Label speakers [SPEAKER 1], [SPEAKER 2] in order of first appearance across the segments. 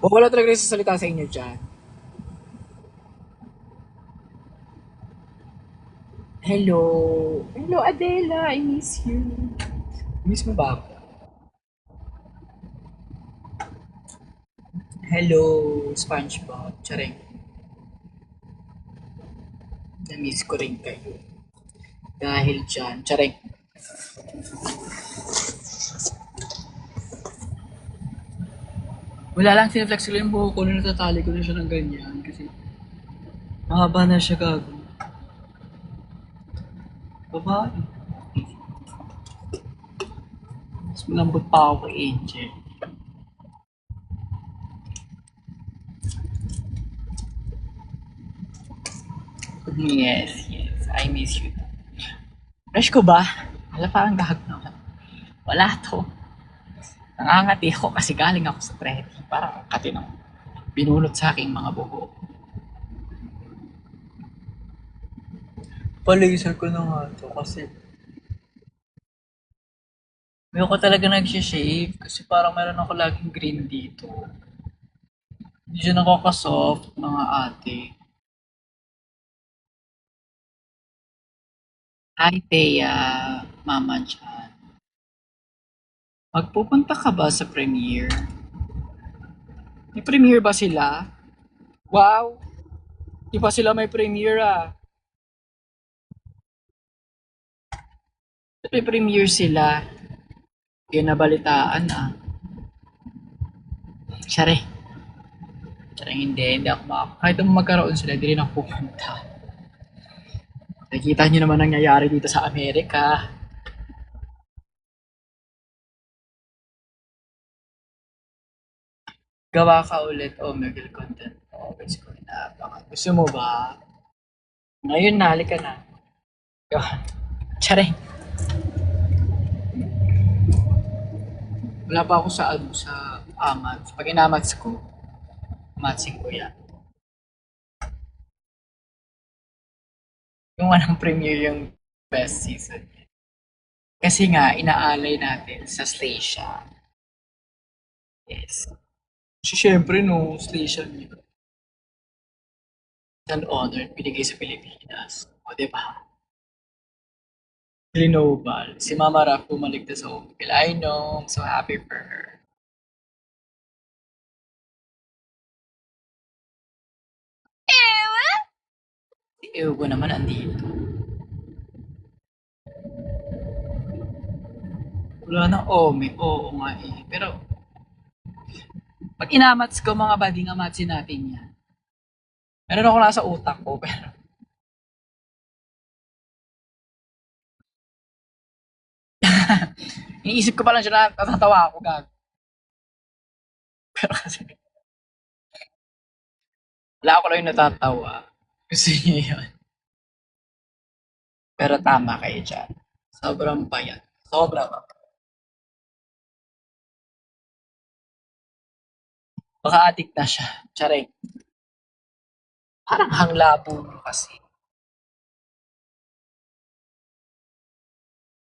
[SPEAKER 1] O wala talaga nagsasalita sa inyo dyan. Hello. Hello, Adela. I miss you. Miss mo ba ako? Hello, SpongeBob. Charing. Na-miss ko rin kayo. Dahil dyan. Charing. Wala lang, sineflex ko lang yung buhok ko na natatali ko na siya ng ganyan. Kasi mahaba na siya gago. Babae. Mas malambot pa ako kay Angel. Yes, yes. I miss you. Rush ko ba? Wala parang gahag na ako. Wala to. Nangangati ako kasi galing ako sa preti. Parang katinong binulot sa aking mga buhok. Pa-laser ko na nga to kasi may ako talaga nag-shave kasi parang meron ako laging green dito. Hindi siya nakaka-soft, mga ate. Hi, Thea. Mama dyan. Magpupunta ka ba sa premiere? May premiere ba sila? Wow! Di pa sila may premiere ah. May premiere sila. Yun nabalitaan ah. Siyari. Siyari hindi ako kahit magkaroon sila, hindi rin ako pupunta. Nakikita nyo naman nangyayari dito sa Amerika. Gawa ka ulit o Omegle content. Always ko inaabangan. Gusto mo ba? Ngayon na, halika na. Gawa. Tsaring. Wala pa ako sa amats. Pag inamats ko, matching ko yan. Yung walang premiere yung best season. Kasi nga, inaalay natin sa Slasia. Yes. So, syempre, no, Slasia niyo. An honor binigay sa Pilipinas. O, di ba? Global. Si Mama Raf bumalik na sa Oakville. I know. I'm so happy for her. Si Ewo naman andito. Wala nang Ome. Oo nga eh. Pero, pag inamats ko, mga bading amatsin natin yan. Meron ako nasa utak ko, pero iniisip ko pa lang siya na natatawa ako gag. Pero kasi, wala ako lang yung natatawa. Gusto niya yun. Pero tama kayo dyan. Sobrang payat. Sobrang. Baka addict na siya. Tsaring. Parang hanglabo mo kasi.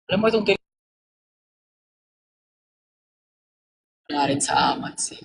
[SPEAKER 1] Alam mo itong na rin sa amats eh.